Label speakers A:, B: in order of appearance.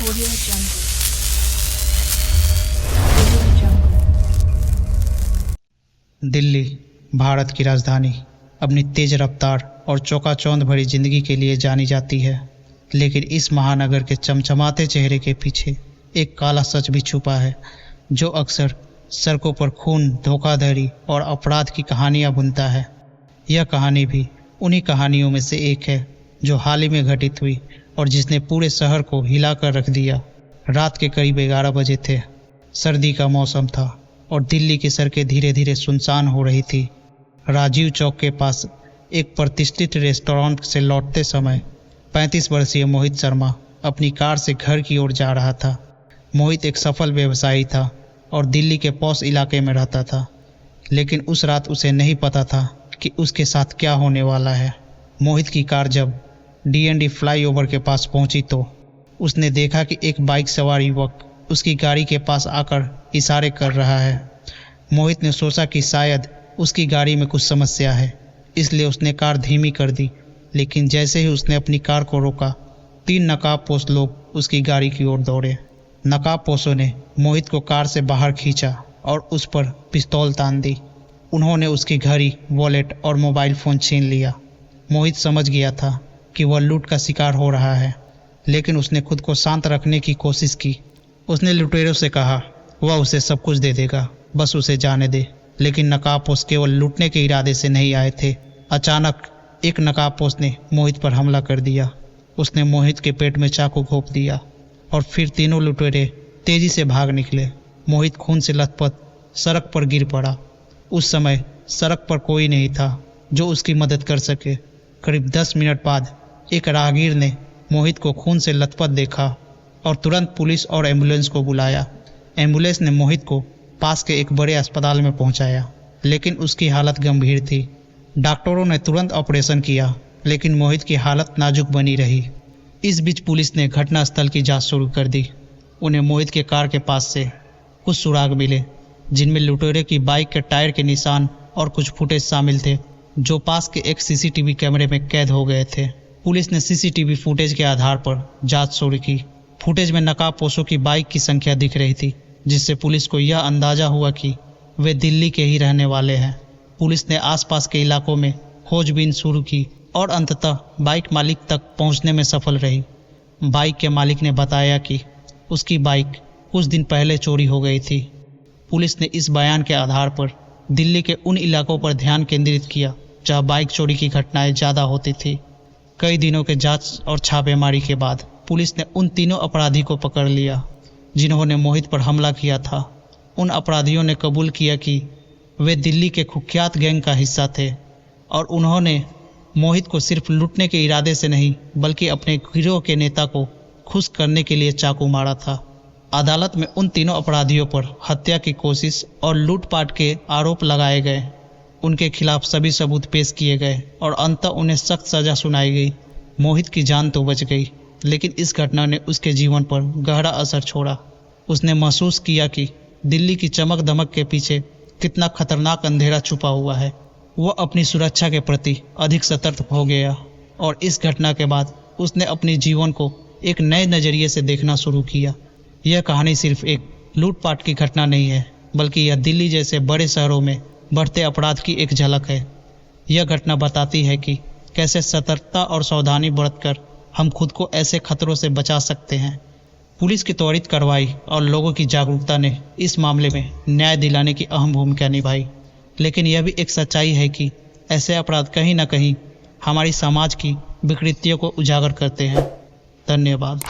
A: Audio Jungle. Audio Jungle.
B: Delhi, Bharat की राजधानी, अपनी तेज रफ्तार और चौकाचौंध भरी जिंदगी के लिए जानी जाती है। लेकिन इस महानगर के चमचमाते चेहरे के पीछे एक काला सच भी छुपा है, जो अक्सर सड़कों पर खून, धोखाधड़ी और अपराध की कहानियां बुनता है। यह कहानी भी उन्हीं कहानियों में से एक है जो हाल ही में घटित हुई और जिसने पूरे शहर को हिलाकर रख दिया। रात के करीब 11 बजे थे। सर्दी का मौसम था और दिल्ली की सड़कें धीरे धीरे सुनसान हो रही थी। राजीव चौक के पास एक प्रतिष्ठित रेस्टोरेंट से लौटते समय 35 वर्षीय मोहित शर्मा अपनी कार से घर की ओर जा रहा था। मोहित एक सफल व्यवसायी था और दिल्ली के पॉश इलाके में रहता था, लेकिन उस रात उसे नहीं पता था कि उसके साथ क्या होने वाला है। मोहित की कार जब DND फ्लाईओवर के पास पहुंची तो उसने देखा कि एक बाइक सवार युवक उसकी गाड़ी के पास आकर इशारे कर रहा है। मोहित ने सोचा कि शायद उसकी गाड़ी में कुछ समस्या है, इसलिए उसने कार धीमी कर दी। लेकिन जैसे ही उसने अपनी कार को रोका, 3 नकाबपोश लोग उसकी गाड़ी की ओर दौड़े। नकाबपोशों ने मोहित को कार से बाहर खींचा और उस पर पिस्तौल तान दी। उन्होंने उसकी घड़ी, वॉलेट और मोबाइल फ़ोन छीन लिया। मोहित समझ गया था कि वह लूट का शिकार हो रहा है, लेकिन उसने खुद को शांत रखने की कोशिश की। उसने लुटेरों से कहा वह उसे सब कुछ दे देगा, बस उसे जाने दे। लेकिन नकाबपोश केवल लूटने के इरादे से नहीं आए थे। अचानक एक नकाबपोश ने मोहित पर हमला कर दिया। उसने मोहित के पेट में चाकू घोंप दिया और फिर तीनों लुटेरे तेजी से भाग निकले। मोहित खून से लथपथ सड़क पर गिर पड़ा। उस समय सड़क पर कोई नहीं था जो उसकी मदद कर सके। करीब 10 मिनट बाद एक राहगीर ने मोहित को खून से लथपथ देखा और तुरंत पुलिस और एम्बुलेंस को बुलाया। एम्बुलेंस ने मोहित को पास के एक बड़े अस्पताल में पहुंचाया, लेकिन उसकी हालत गंभीर थी। डॉक्टरों ने तुरंत ऑपरेशन किया, लेकिन मोहित की हालत नाजुक बनी रही। इस बीच पुलिस ने घटनास्थल की जांच शुरू कर दी। उन्हें मोहित के कार के पास से कुछ सुराग मिले, जिनमें लुटेरे की बाइक के टायर के निशान और कुछ फुटेज शामिल थे, जो पास के एक CCTV कैमरे में कैद हो गए थे। पुलिस ने CCTV फुटेज के आधार पर जांच शुरू की। फुटेज में नकाबपोशों की बाइक की संख्या दिख रही थी, जिससे पुलिस को यह अंदाजा हुआ कि वे दिल्ली के ही रहने वाले हैं। पुलिस ने आसपास के इलाकों में खोजबीन शुरू की और अंततः बाइक मालिक तक पहुंचने में सफल रही। बाइक के मालिक ने बताया कि उसकी बाइक कुछ दिन पहले चोरी हो गई थी। पुलिस ने इस बयान के आधार पर दिल्ली के उन इलाकों पर ध्यान केंद्रित किया जहां बाइक चोरी की घटनाएं ज़्यादा होती थी। कई दिनों के जांच और छापेमारी के बाद पुलिस ने उन तीनों अपराधी को पकड़ लिया जिन्होंने मोहित पर हमला किया था। उन अपराधियों ने कबूल किया कि वे दिल्ली के कुख्यात गैंग का हिस्सा थे और उन्होंने मोहित को सिर्फ लूटने के इरादे से नहीं, बल्कि अपने गिरोह के नेता को खुश करने के लिए चाकू मारा था। अदालत में उन तीनों अपराधियों पर हत्या की कोशिश और लूटपाट के आरोप लगाए गए। उनके खिलाफ सभी सबूत पेश किए गए और अंततः उन्हें सख्त सज़ा सुनाई गई। मोहित की जान तो बच गई, लेकिन इस घटना ने उसके जीवन पर गहरा असर छोड़ा। उसने महसूस किया कि दिल्ली की चमक दमक के पीछे कितना खतरनाक अंधेरा छुपा हुआ है। वह अपनी सुरक्षा के प्रति अधिक सतर्क हो गया और इस घटना के बाद उसने अपने जीवन को एक नए नज़रिए से देखना शुरू किया। यह कहानी सिर्फ एक लूटपाट की घटना नहीं है, बल्कि यह दिल्ली जैसे बड़े शहरों में बढ़ते अपराध की एक झलक है। यह घटना बताती है कि कैसे सतर्कता और सावधानी बरतकर हम खुद को ऐसे खतरों से बचा सकते हैं। पुलिस की त्वरित कार्रवाई और लोगों की जागरूकता ने इस मामले में न्याय दिलाने की अहम भूमिका निभाई। लेकिन यह भी एक सच्चाई है कि ऐसे अपराध कहीं न कहीं हमारी समाज की विकृतियों को उजागर करते हैं। धन्यवाद।